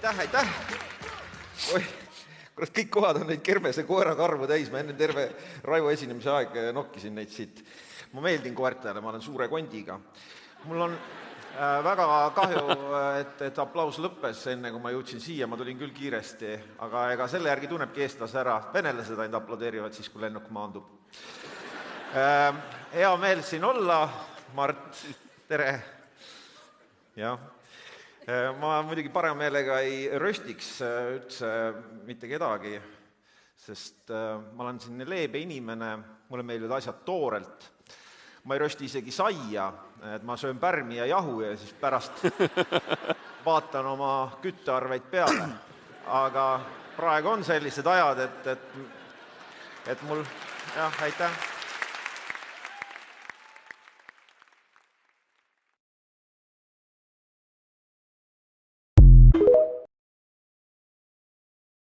Aitäh! Oi, kurat, kõik kohad on neid kermese koera karvu täis, ma enne terve Raivo esinemise aeg nokkisin neid siit. Ma meeldin koertele, ma olen suure kondiga. Mul on väga kahju, et aplaus lõppes enne, kui ma jõudsin siia, ma tulin küll kiiresti, aga ega selle järgi tunnebki eestlase ära. Venelased ainult aplodeerivad siis, kui lennuk maandub. Hea meel siin olla, Mart, tere! Jah. Ma muidugi parema meelega ei röstiks üldse mitte kedagi, sest ma olen selline leebe inimene, mulle meeldivad asjad toorelt. Ma ei rösti isegi saia, et ma söön pärmi ja jahu ja siis pärast vaatan oma küttearveid peale. Aga praegu on sellised ajad, et mul... Jah, aitäh!